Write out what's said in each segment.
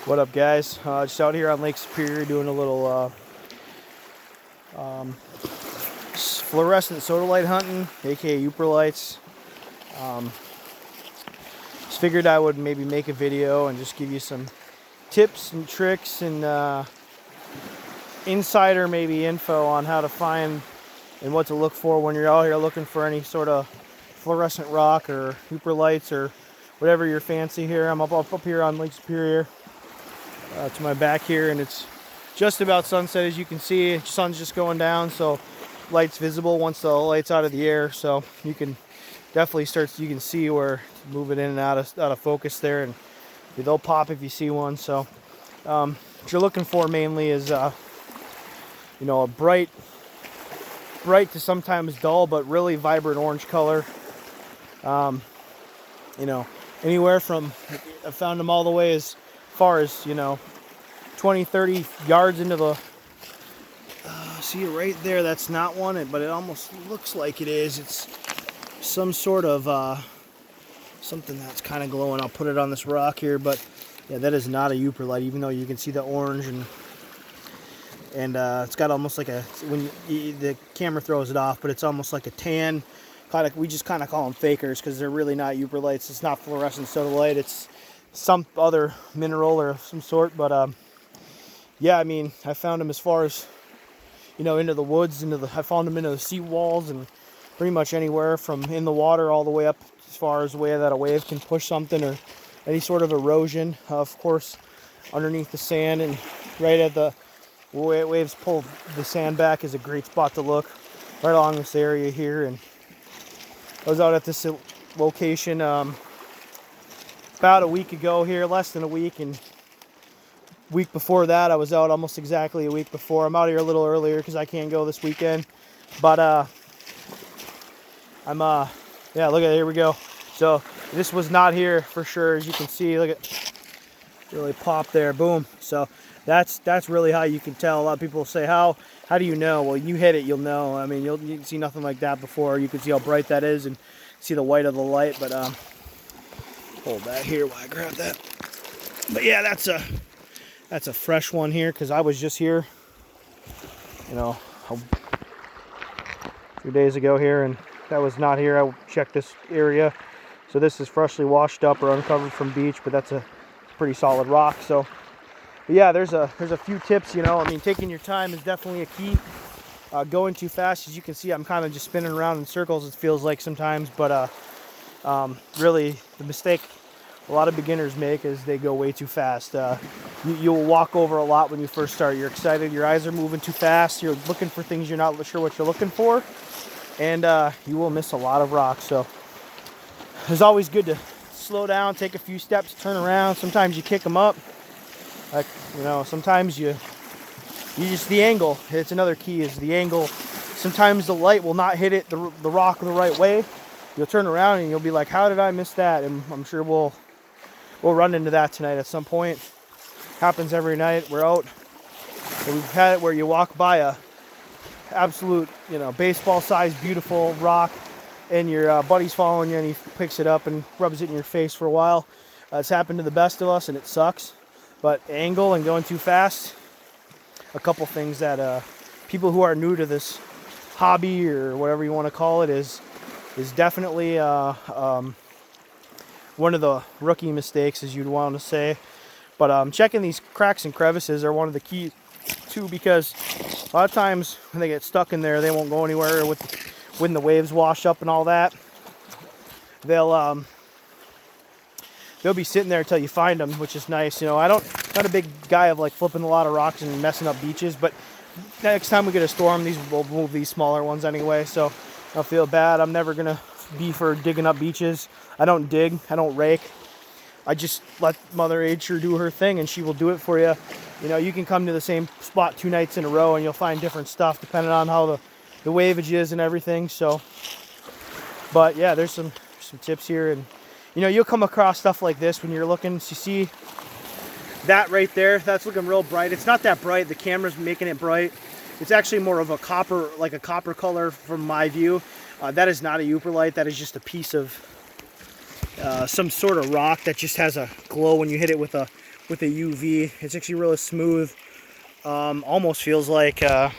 What up, guys? Just out here on Lake Superior doing a little Florescent Sodalite hunting, aka Yooperlites. Just figured I would maybe make a video and just give you some tips and tricks and insider maybe info on how to find and what to look for when you're out here looking for any sort of fluorescent rock or Yooperlites or whatever you're fancy here. I'm up here on Lake Superior. To my back here, and it's just about sunset, as you can see. Sun's just going down, so light's visible once the light's out of the air, so you can definitely you can see where moving in and out of focus there, and they'll pop if you see one. So what you're looking for mainly is a bright to sometimes dull but really vibrant orange color. Anywhere from, I found them all the way as far as 20-30 yards into the see it right there. That's not one, but it almost looks like it is. It's some sort of something that's kind of glowing. I'll put it on this rock here, but yeah, that is not a Yooperlite, even though you can see the orange and it's got almost like a, when the camera throws it off, but it's almost like a tan kind of. We just kind of call them fakers because they're really not Yooperlites. It's not fluorescent sodalite. It's some other mineral or some sort, but yeah, I mean, I found them as far as into the woods, I found them into the sea walls, and pretty much anywhere from in the water all the way up as far as the way that a wave can push something or any sort of erosion. Of course, underneath the sand and right at the waves pull the sand back is a great spot to look, right along this area here. And I was out at this location about a week ago here, less than a week, and week before that I was out almost exactly a week before. I'm out here a little earlier because I can't go this weekend, but I'm yeah, look at it, here we go. So this was not here for sure, as you can see. Look at, really pop there, boom. So that's really how you can tell. A lot of people say, how do you know? Well, you hit it, you'll know. I mean, you can see nothing like that before. You can see how bright that is and see the white of the light, but hold that here while I grab that. But yeah, that's a fresh one here, because I was just here a few days ago here, and that was not here. I checked this area, so this is freshly washed up or uncovered from beach, but that's a pretty solid rock. So but yeah, there's a few tips. I mean, taking your time is definitely a key. Going too fast, as you can see, I'm kind of just spinning around in circles, it feels like sometimes, but really the mistake a lot of beginners make is they go way too fast. You'll walk over a lot when you first start. You're excited, your eyes are moving too fast, you're looking for things you're not sure what you're looking for, and you will miss a lot of rocks. So it's always good to slow down, take a few steps, turn around. Sometimes you kick them up, like sometimes you just, the angle, it's another key, is the angle. Sometimes the light will not hit it, the rock the right way. You'll turn around and you'll be like, how did I miss that? And I'm sure we'll run into that tonight at some point. Happens every night. We're out, and we've had it where you walk by a absolute baseball sized beautiful rock, and your buddy's following you, and he picks it up and rubs it in your face for a while. It's happened to the best of us, and it sucks. But angle and going too fast, a couple things that people who are new to this hobby, or whatever you want to call it, is definitely one of the rookie mistakes, as you'd want to say. But checking these cracks and crevices are one of the key too, because a lot of times when they get stuck in there, they won't go anywhere when the waves wash up and all that. They'll be sitting there until you find them, which is nice. Not a big guy of like flipping a lot of rocks and messing up beaches, but next time we get a storm, we'll move these smaller ones anyway, so I don't feel bad. I'm never gonna be for digging up beaches. I don't dig, I don't rake. I just let Mother Nature do her thing, and she will do it for you. You can come to the same spot 2 nights in a row and you'll find different stuff depending on how the waveage is and everything. So, but yeah, there's some tips here, and you'll come across stuff like this when you're looking. So you see that right there, that's looking real bright. It's not that bright, the camera's making it bright. It's actually more of a copper, like a copper color from my view. That is not a Yooperlite, that is just a piece of some sort of rock that just has a glow when you hit it with with a UV. It's actually really smooth. Almost feels like it's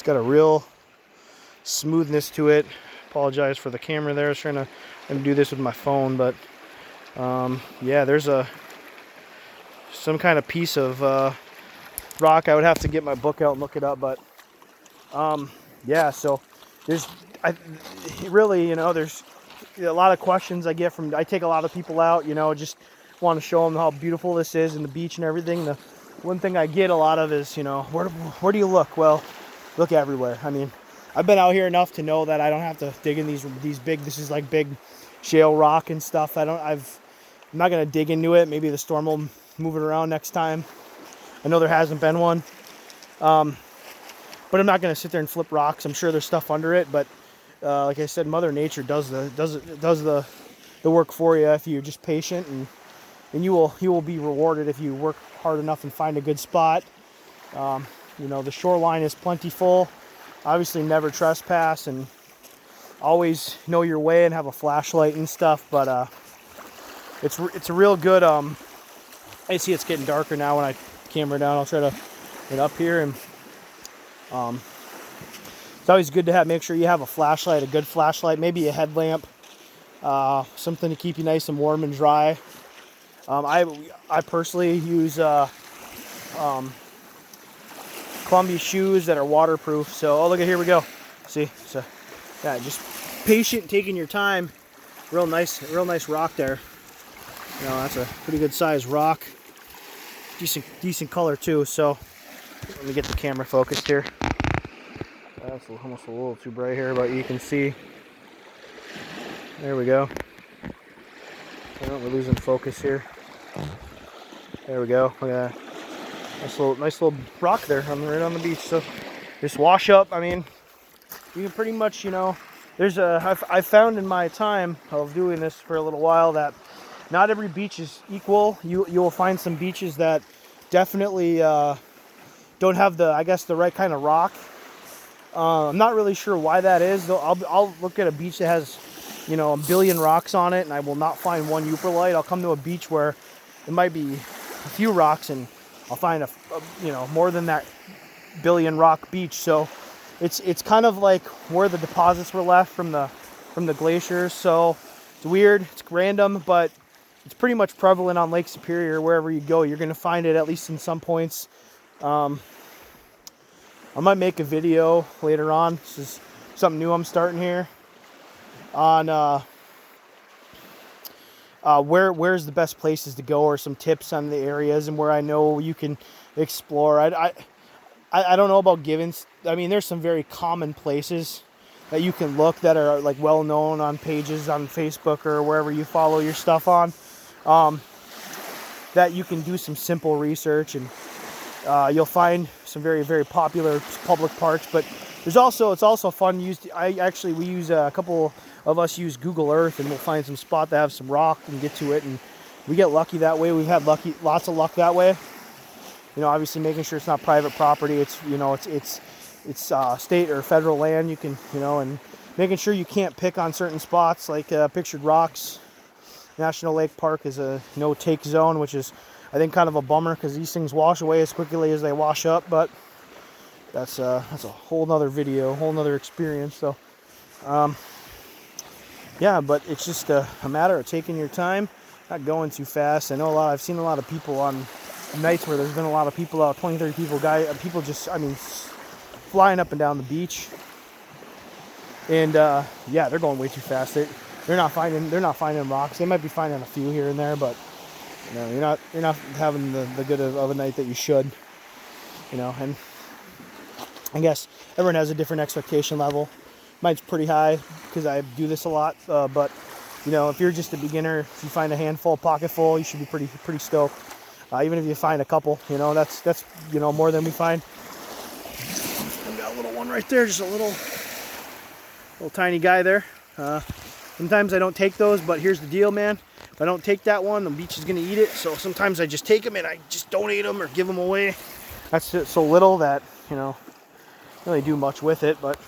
got a real smoothness to it. Apologize for the camera there. I was trying to do this with my phone, but yeah, there's some kind of piece of rock. I would have to get my book out and look it up, but yeah, so there's really, you know, there's a lot of questions I get I take a lot of people out, you know, just want to show them how beautiful this is and the beach and everything. The one thing I get a lot of is, you know, where do you look? Well, look everywhere. I mean, I've been out here enough to know that I don't have to dig in these big, this is like big shale rock and stuff. I'm not gonna dig into it. Maybe the storm will move it around next time. I know there hasn't been one, but I'm not gonna sit there and flip rocks. I'm sure there's stuff under it, but like I said, Mother Nature does the work for you if you're just patient, and you will be rewarded if you work hard enough and find a good spot. You know, the shoreline is plentiful. Obviously, never trespass and always know your way and have a flashlight and stuff. But it's a real good. I see it's getting darker now when I camera down. I'll try to get up here, and it's always good to make sure you have a flashlight, a good flashlight, maybe a headlamp, something to keep you nice and warm and dry. I personally use Columbia shoes that are waterproof. So, oh, look at, here we go. See, so yeah, just patient, taking your time. Real nice rock there. You know, that's a pretty good sized rock. Decent color too. So let me get the camera focused here. That's almost a little too bright here, but you can see. There we go. Oh, we're losing focus here. There we go. Look at that. Nice little rock there right on the beach. So just wash up. I mean, you can pretty much, you know, I've found in my time of doing this for a little while that not every beach is equal. You'll find some beaches that definitely don't have the right kind of rock. I'm not really sure why that is, though. I'll look at a beach that has, you know, a billion rocks on it, and I will not find one Yooperlite. I'll come to a beach where it might be a few rocks, and I'll find you know, more than that billion rock beach. So it's kind of like where the deposits were left from the glaciers. So it's weird, it's random, but it's pretty much prevalent on Lake Superior. Wherever you go, you're going to find it, at least in some points. I might make a video later on. This is something new I'm starting here on where's the best places to go, or some tips on the areas and where I know you can explore. I don't know about giving. I mean, there's some very common places that you can look that are like well known on pages on Facebook or wherever you follow your stuff on, that you can do some simple research, and you'll find some very, very popular public parks. But it's also fun to use. We use a couple of us use Google Earth, and we'll find some spot that have some rock and get to it, and we get lucky that way. We've had lots of luck that way. You know, obviously making sure it's not private property. It's, you know, it's state or federal land. You can, you know, and making sure you can't pick on certain spots, like Pictured Rocks National Lake Park is a no-take zone, which is, I think, kind of a bummer because these things wash away as quickly as they wash up. But that's a whole nother video, whole nother experience. So, yeah, but it's just a matter of taking your time, not going too fast. I know I've seen a lot of people on nights where there's been a lot of people out, 20, 30 people, people just, I mean, flying up and down the beach. And yeah, they're going way too fast. They're not finding rocks. They might be finding a few here and there, but you know, you're not having the good of a night that you should. You know, and I guess everyone has a different expectation level. Mine's pretty high because I do this a lot. But you know, if you're just a beginner, if you find a handful, pocket full, you should be pretty stoked. Even if you find a couple, you know, that's you know, more than we find. I've got a little one right there, just a little tiny guy there. Sometimes I don't take those, but here's the deal, man. If I don't take that one, the beach is gonna eat it. So sometimes I just take them and I just donate them or give them away. That's so little that, you know, don't really do much with it, but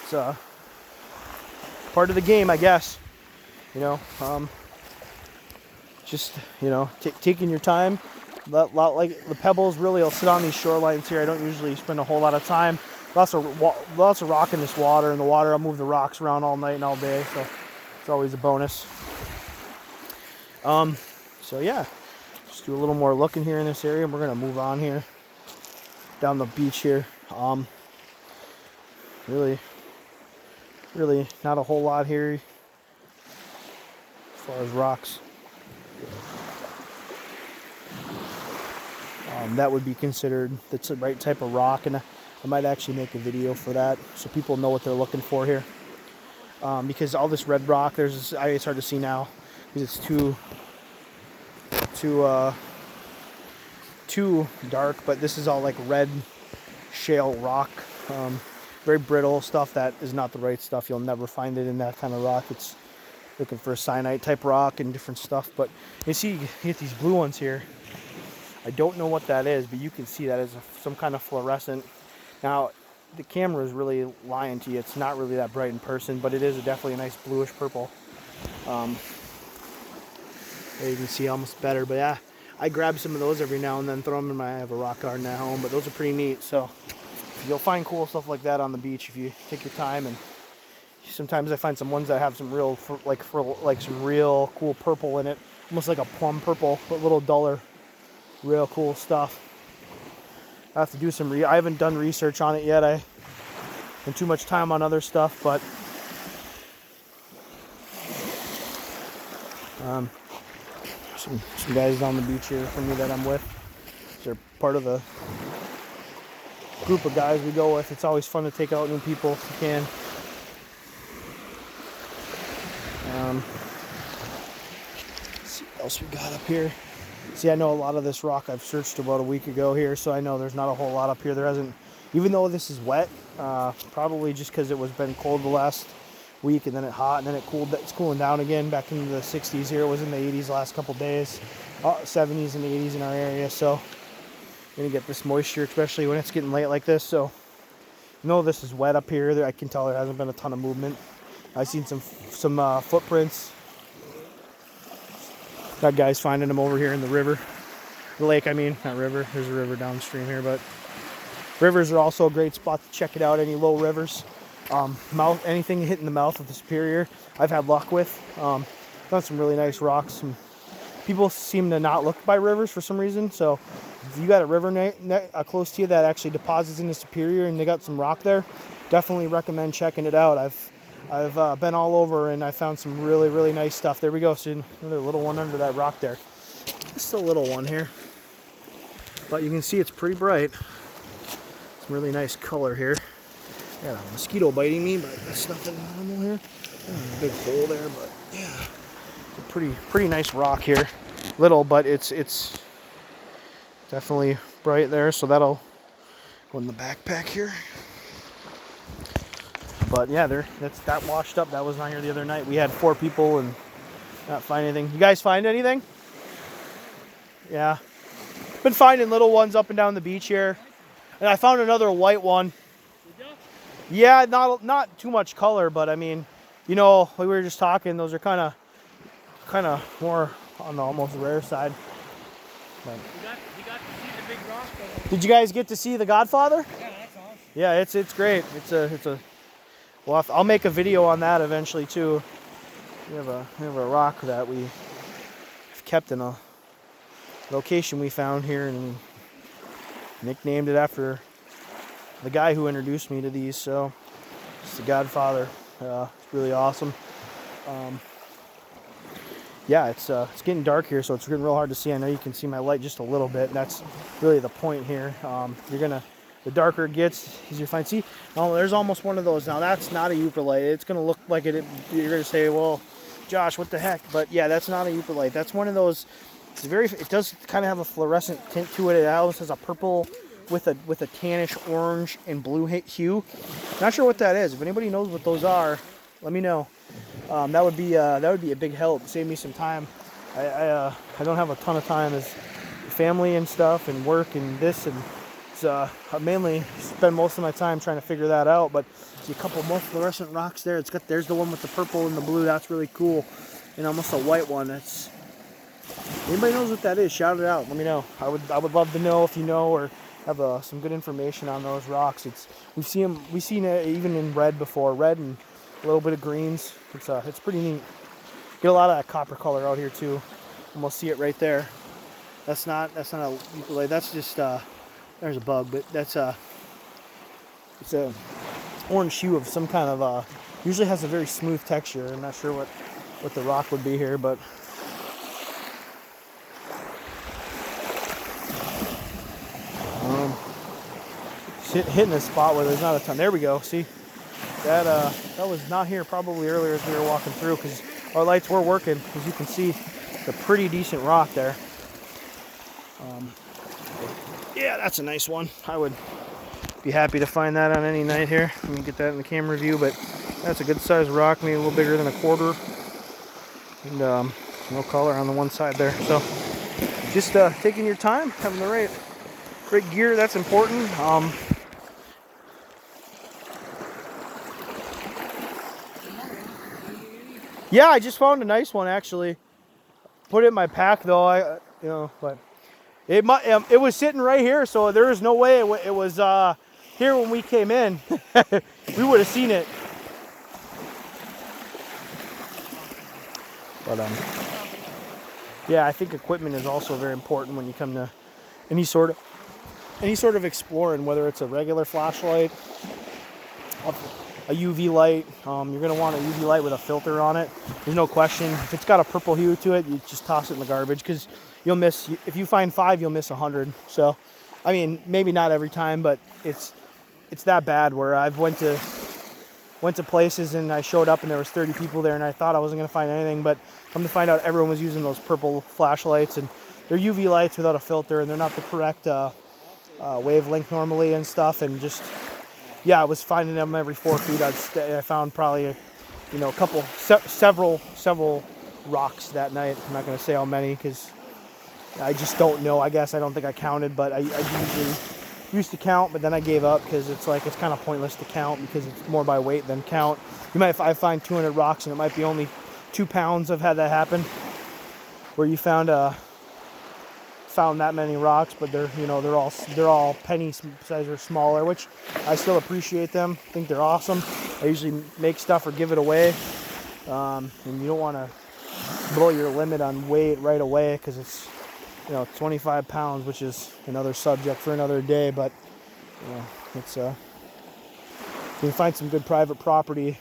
it's part of the game, I guess. You know, just, you know, taking your time. Like the pebbles really will sit on these shorelines here. I don't usually spend a whole lot of time. Lots of rock in this water. In the water, I'll move the rocks around all night and all day, so it's always a bonus. So yeah, just do a little more looking here in this area, and we're gonna move on here down the beach here. Really not a whole lot here as far as rocks. That would be considered that's the right type of rock, and I might actually make a video for that so people know what they're looking for here. Because all this red rock, it's hard to see now because it's too dark, but this is all like red shale rock, very brittle stuff. That is not the right stuff. You'll never find it in that kind of rock. It's looking for a cyanite type rock and different stuff. But you see, you get these blue ones here. I don't know what that is, but you can see that as some kind of fluorescent. Now, the camera is really lying to you. It's not really that bright in person, but it is definitely a nice bluish purple. There you can see almost better, but yeah, I grab some of those every now and then, throw them in I have a rock garden at home, but those are pretty neat. So you'll find cool stuff like that on the beach if you take your time. And sometimes I find some ones that have some real, some real cool purple in it, almost like a plum purple, but a little duller. Real cool stuff. I have to do some I haven't done research on it yet. I spend too much time on other stuff, but some guys down the beach here for me that I'm with. They're part of the group of guys we go with. It's always fun to take out new people if you can. Let's see what else we got up here. See, I know a lot of this rock I've searched about a week ago here, so I know there's not a whole lot up here. There hasn't, even though this is wet, probably just because it was been cold the last week, and then it hot, and then it's cooling down again. Back into the 60s here. It was in the 80s the last couple days, 70s and 80s in our area. So you're gonna get this moisture, especially when it's getting late like this. So you know this is wet up here. I can tell there hasn't been a ton of movement. I've seen some footprints. Got guys finding them over here in the river. The lake, I mean, not river. There's a river downstream here, but rivers are also a great spot to check it out. Any low rivers. Anything hitting the mouth of the Superior, I've had luck with. Found some really nice rocks. People seem to not look by rivers for some reason, so if you got a river close to you that actually deposits in the Superior and they got some rock there, definitely recommend checking it out. I've been all over and I found some really nice stuff. There we go. See another little one under that rock there. Just a little one here, but you can see it's pretty bright. Some really nice color here. Got a mosquito biting me, but that's nothing normal here. A big hole there, but yeah, it's a pretty nice rock here. Little, but it's definitely bright there. So that'll go in the backpack here. But yeah, that washed up. That was not here the other night. We had 4 people and not find anything. You guys find anything? Yeah. Been finding little ones up and down the beach here. And I found another white one. Yeah, not too much color, but I mean, you know, like we were just talking, those are kind of more on the almost rare side. But you got to see the big rock though. Did you guys get to see the Godfather? Yeah, that's awesome. Yeah, it's great. Well, I'll make a video on that eventually too. We have a rock that we've kept in a location we found here, and we nicknamed it after the guy who introduced me to these. So it's the Godfather. It's really awesome. Yeah, it's getting dark here, so it's getting real hard to see. I know you can see my light just a little bit, and that's really the point here. The darker it gets, easier to find. See, oh, there's almost one of those. Now that's not a Yooperlite. It's gonna look like it. You're gonna say, well, Josh, what the heck? But yeah, that's not a Yooperlite. That's one of those. It does kind of have a fluorescent tint to it. It almost has a purple with a tannish orange and blue hue. Not sure what that is. If anybody knows what those are, let me know. That would be a big help. Save me some time. I don't have a ton of time as family and stuff and work and this, and I mainly spend most of my time trying to figure that out. But see a couple more fluorescent rocks there. There's the one with the purple and the blue. That's really cool. And almost a white one. That's Anybody knows what that is, shout it out. Let me know. I would love to know if you know or have some good information on those rocks. We've seen it even in red before, red and a little bit of greens. It's pretty neat. Get a lot of that copper color out here too. Almost see it right there. That's not a Yooperlite. That's just there's a bug, but it's a orange hue of some kind of usually has a very smooth texture. I'm not sure what the rock would be here, but hitting a spot where there's not a ton. There we go. See, that was not here probably earlier as we were walking through, because our lights were working. As you can see, it's a pretty decent rock there. Yeah, that's a nice one. I would be happy to find that on any night here. Let me get that in the camera view, but that's a good sized rock, maybe a little bigger than a quarter. And no color on the one side there. So just taking your time, having the right gear, that's important. Yeah, I just found a nice one actually. Put it in my pack though. But it was sitting right here, so there is no way it was here when we came in. We would have seen it. But yeah, I think equipment is also very important when you come to any sort of exploring, whether it's a regular flashlight, a UV light. You're gonna want a UV light with a filter on it. There's no question. If it's got a purple hue to it, you just toss it in the garbage, because you'll miss. If you find 5, you'll miss 100. So, I mean, maybe not every time, but it's that bad where I've went to places and I showed up and there was 30 people there and I thought I wasn't gonna find anything, but come to find out everyone was using those purple flashlights, and they're UV lights without a filter, and they're not the correct wavelength normally and stuff. And just, yeah, I was finding them every 4 feet. I found probably a couple, several rocks that night. I'm not gonna say how many because I just don't know. I guess I don't think I counted, but I usually used to count, but then I gave up because it's kind of pointless to count because it's more by weight than count. I find 200 rocks and it might be only 2 pounds. I've had that happen where you found that many rocks, but they're all penny size or smaller, which I still appreciate them. I think they're awesome. I usually make stuff or give it away, and you don't want to blow your limit on weight right away because it's 25 pounds, which is another subject for another day. But it's you can find some good private property,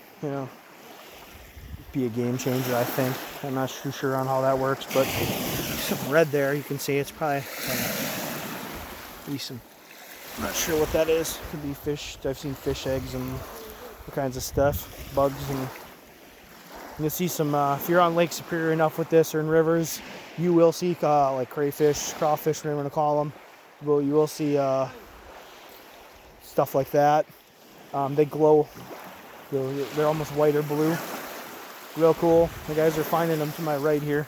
be a game changer, I think. I'm not too sure on how that works, but some red there. You can see it's probably some. I'm not sure what that is. Could be fish. I've seen fish eggs and all kinds of stuff, bugs, and you'll see some. If you're on Lake Superior enough with this or in rivers, you will see like crayfish, crawfish, whatever you want to call them. Well, you will see stuff like that. They glow. They're almost white or blue. Real cool. The guys are finding them to my right here.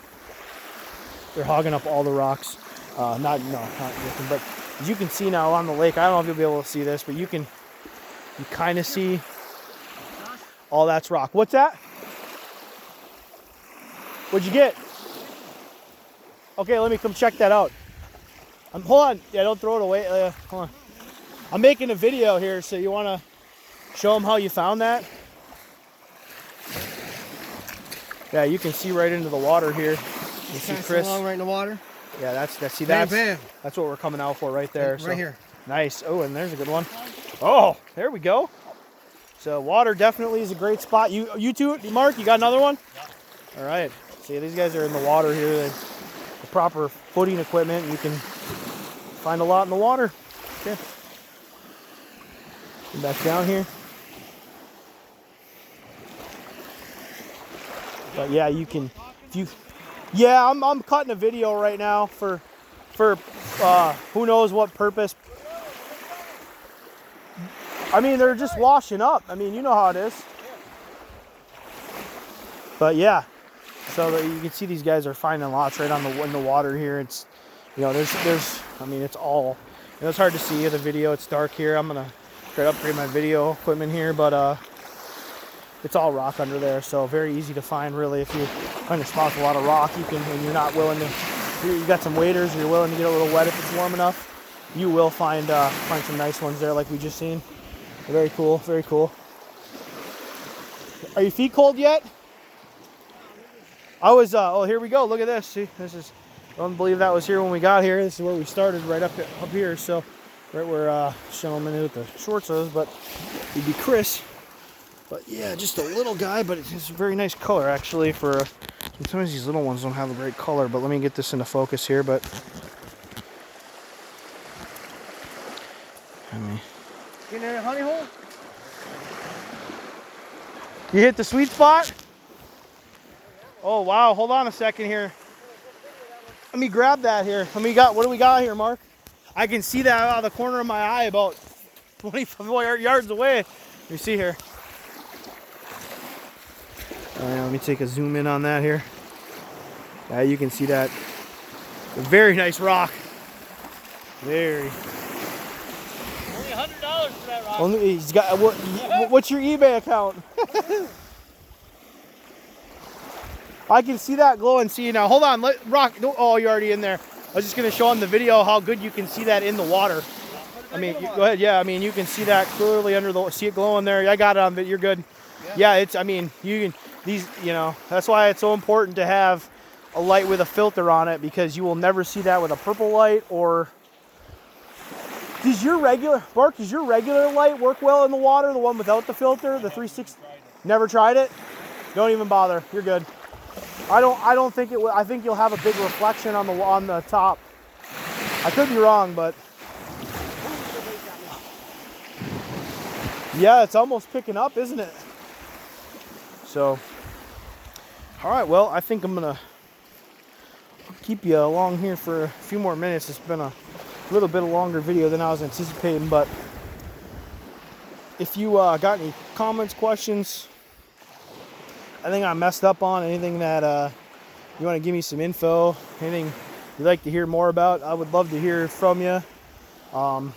They're hogging up all the rocks. Not looking, but as you can see now on the lake, I don't know if you'll be able to see this, but you kind of see all that's rock. What's that? What'd you get? Okay, let me come check that out. Hold on. Yeah, don't throw it away. Hold on. I'm making a video here, so you want to show them how you found that? Yeah, you can see right into the water here. You see Chris. Along right in the water. Yeah, that's Bam. That's what we're coming out for right there. Right here. Nice. Oh, and there's a good one. Oh, there we go. So water definitely is a great spot. You too, Mark. You got another one? Yeah. All right. See, these guys are in the water here. They the proper footing equipment. You can find a lot in the water. Okay. Get back down here. But yeah, you can. Yeah, I'm cutting a video right now for who knows what purpose. I mean, they're just washing up. I mean, you know how it is. But yeah, so you can see these guys are finding lots right in the water here. It's there's I mean, it's all. It's hard to see in the video. It's dark here. I'm gonna try to upgrade my video equipment here, but it's all rock under there, so very easy to find really. If you find a spot with a lot of rock, you can, and you're not willing to, you got some waders, you're willing to get a little wet if it's warm enough, you will find some nice ones there like we just seen. Very cool, very cool. Are your feet cold yet? I was, oh, here we go, look at this. See, this is, I don't believe that was here when we got here. This is where we started, right up here, so right where gentleman with the shorts is, but he'd be Chris. But yeah, just a little guy, but it's a very nice color actually. For sometimes these little ones don't have a great color, but let me get this into focus here. But In a honey hole? You hit the sweet spot? Oh wow, hold on a second here. Let me grab that here. What do we got here, Mark? I can see that out of the corner of my eye about 25 yards away. Let me see here. Let me take a zoom in on that here. Yeah, you can see that. A very nice rock. Very. Only $100 for that rock. Only, he's got, what's your eBay account? I can see that glowing. See now, hold on, rock. Oh, you're already in there. I was just gonna show him the video how good you can see that in the water. I mean, go ahead. Yeah, I mean, you can see that clearly under the. See it glowing there. I got it on, but you're good. Yeah, it's. I mean, you can. These, you know, that's why it's so important to have a light with a filter on it, because you will never see that with a purple light. Or does your regular light work well in the water? The one without the filter, the 360. Never tried it. Don't even bother. You're good. I don't think it will. I think you'll have a big reflection on the top. I could be wrong, but yeah, it's almost picking up, isn't it? So, all right. Well, I think I'm gonna keep you along here for a few more minutes. It's been a little bit of longer video than I was anticipating, but if you got any comments, questions, anything I messed up on, anything that you want to give me some info, anything you'd like to hear more about, I would love to hear from you. I'd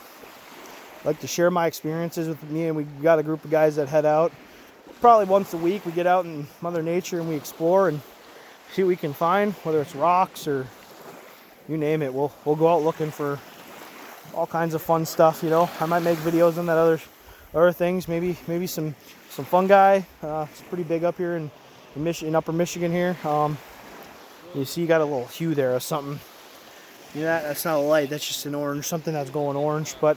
like to share my experiences with me, and we got a group of guys that head out probably once a week. We get out in Mother Nature and we explore and see what we can find, whether it's rocks or you name it. We'll go out looking for all kinds of fun stuff. You know, I might make videos on that other things. Maybe some fungi. It's pretty big up here in Upper Michigan here. You see, you got a little hue there or something. Yeah, that's not a light. That's just an orange. Something that's going orange. But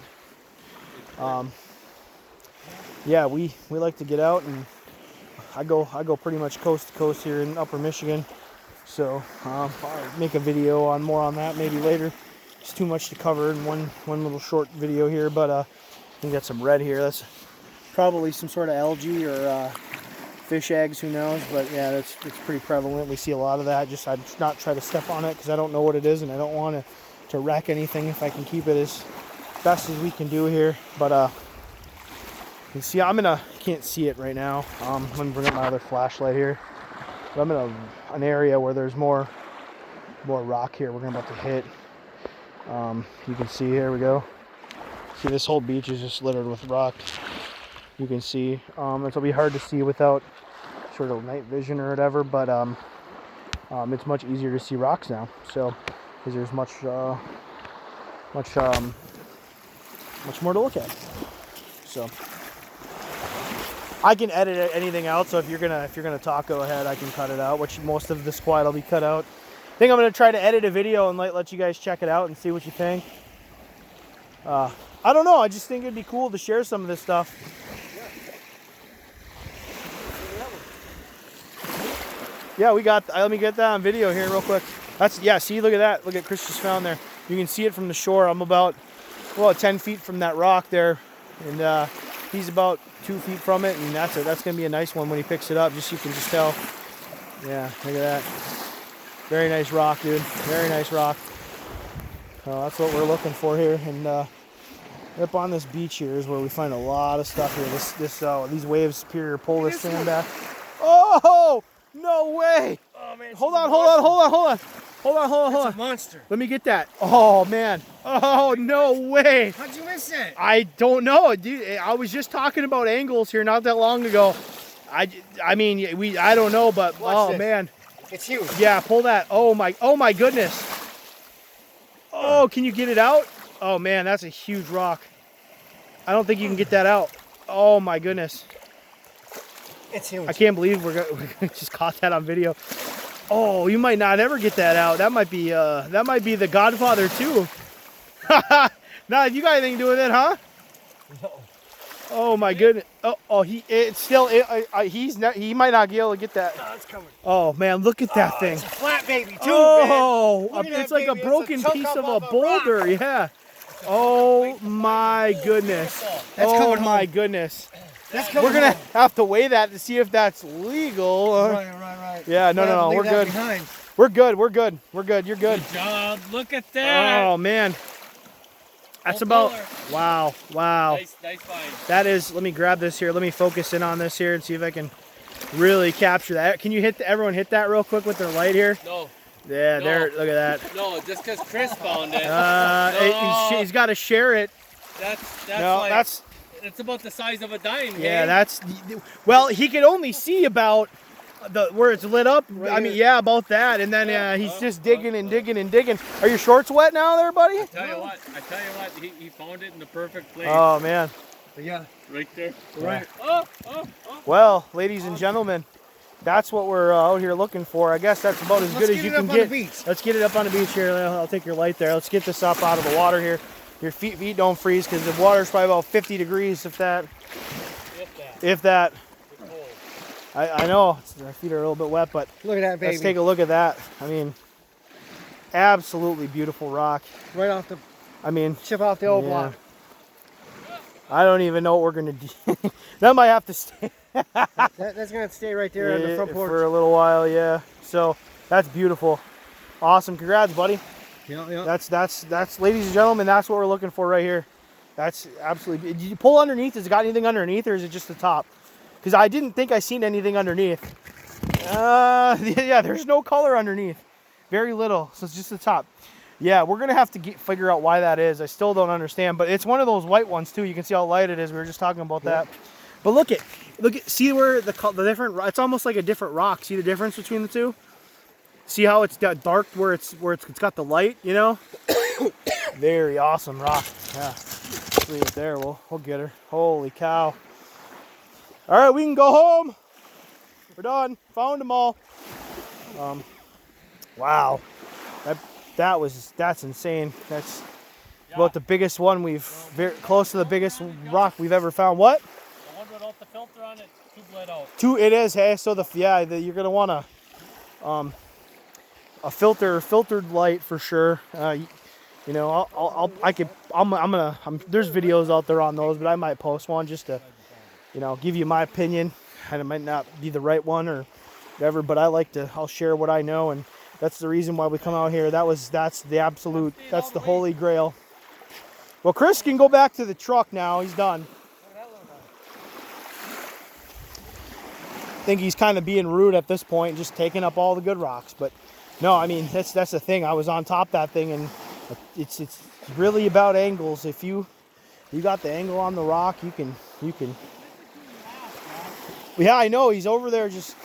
yeah, we like to get out, and I go pretty much coast to coast here in Upper Michigan. So I'll make a video more on that maybe later. It's too much to cover in one little short video here. But I think that's some red here. That's probably some sort of algae or fish eggs, who knows. But yeah, it's pretty prevalent. We see a lot of that. Just I'd not try to step on it because I don't know what it is, and I don't want to wreck anything if I can keep it as best as we can do here. But you can see can't see it right now. I'm gonna bring up my other flashlight here. But I'm in an area where there's more rock here. We're about to hit. You can see, here we go. See, this whole beach is just littered with rock. You can see, it'll be hard to see without sort of night vision or whatever, but it's much easier to see rocks now. So, because there's much more to look at. So, I can edit anything out. So if you're gonna talk, go ahead. I can cut it out. Which most of this quiet will be cut out. I think I'm gonna try to edit a video and let you guys check it out and see what you think. I don't know. I just think it'd be cool to share some of this stuff. Yeah, we got. Let me get that on video here real quick. See, look at that. Look at Chris just found there. You can see it from the shore. I'm about 10 feet from that rock there, and he's about 2 feet from it, and that's gonna be a nice one when he picks it up. Just so you can just tell. Yeah, look at that. Very nice rock, dude. Very nice rock. That's what we're looking for here, and up on this beach here is where we find a lot of stuff here. These waves appear to pull this sand back. Oh, no way! Oh man! Hold on. That's a monster. Let me get that. Oh man! Oh, no way! How'd you miss it? I don't know, dude. I was just talking about angles here not that long ago, I mean, I don't know, but Watch this. man. It's huge. Yeah, pull that. Oh my goodness. Oh, can you get it out? Oh man, that's a huge rock. I don't think you can get that out. Oh my goodness. It's huge. I can't believe we just caught that on video. Oh, you might not ever get that out. That might be the Godfather too. Now, you got anything to do with it, huh? No. Oh my goodness. He might not be able to get that. Oh, it's coming. Oh man, look at that thing. It's a flat baby too, Oh, man. it's like a broken piece of a boulder. Yeah. Oh my goodness. That's Oh coming my home. goodness. That's We're gonna have to weigh that to see if that's legal. Right. Yeah, no, we're good. Behind. We're good. You're good. Good job. Look at that. Oh man. That's Full about, color. wow. Nice find. That is, let me grab this here. Let me focus in on this here and see if I can really capture that. Can you everyone hit that real quick with their light here? No. Yeah, No. there, look at that. No, just because Chris found it. He's got to share it. That's No, like, that's, it's about the size of a dime. yeah, hey? that's, well, he can only see about where it's lit up. Right I mean, here. yeah, about that. And then he's just digging and digging and digging. Are your shorts wet now there, buddy? I tell you what, he found it in the perfect place. Oh, man. Yeah. Right there. Right. Oh. Well, ladies and gentlemen, that's what we're out here looking for. I guess that's about as good as you can get. Let's get it up on the beach here. I'll take your light there. Let's get this up out of the water here. Your feet don't freeze because the water's probably about 50 degrees, if that. If that. I know our feet are a little bit wet, but Look at that baby. let's take a look at that. I mean, absolutely beautiful rock. Right off the I mean, chip off the old yeah. block. I don't even know what we're gonna do. That might have to stay. That's gonna stay right there on the front porch. For a little while, yeah. So that's beautiful, awesome. Congrats, buddy. Yeah. That's ladies and gentlemen, that's what we're looking for right here. That's absolutely. Did you pull underneath? Has it got anything underneath, or is it just the top? Because I didn't think I seen anything underneath. Yeah, there's no color underneath. Very little, so it's just the top. Yeah, we're gonna have to figure out why that is. I still don't understand, but it's one of those white ones too. You can see how light it is. We were just talking about that. But look at, see where the different. It's almost like a different rock. See the difference between the two? See how it's got dark where it's got the light. You know, very awesome rock. Yeah, let's leave it there. We'll get her. Holy cow! All right, we can go home. We're done. Found them all. Wow, that's insane. That's about the biggest one very close to the biggest rock we've ever found. What? The one without the filter on it, too bled out. It is. Hey, so you're gonna want a filtered light for sure. You know, there's videos out there on those, but I might post one just to, give you my opinion. And it might not be the right one or whatever, but I'll share what I know, and that's the reason why we come out here. That's the holy grail. Well, Chris can go back to the truck now. He's done. I think he's kind of being rude at this point, just taking up all the good rocks. But no, I mean, that's the thing. I was on top of that thing, and it's really about angles. If you got the angle on the rock, you can. Yeah, I know. He's over there just.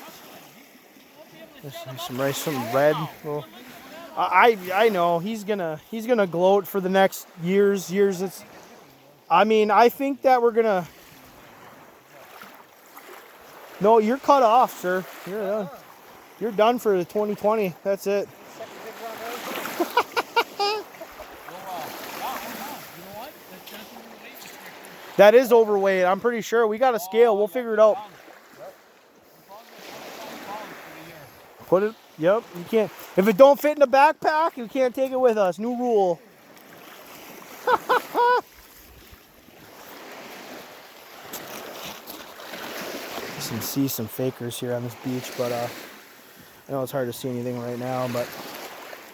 There's some red. Well, I know he's gonna gloat for the next years. I think that we're gonna. No, you're cut off, sir. You're done for the 2020. That's it. That is overweight. I'm pretty sure. We got a scale. We'll figure it out. Put it. Yep. You can't. If it don't fit in the backpack, you can't take it with us. New rule. You can see some fakers here on this beach, but I know it's hard to see anything right now. But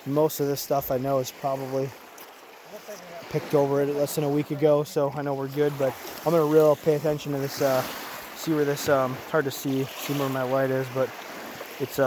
most of this stuff I know is probably picked over it less than a week ago, so I know we're good. But I'm gonna really pay attention to this. See where this. Hard to see where my light is, but it's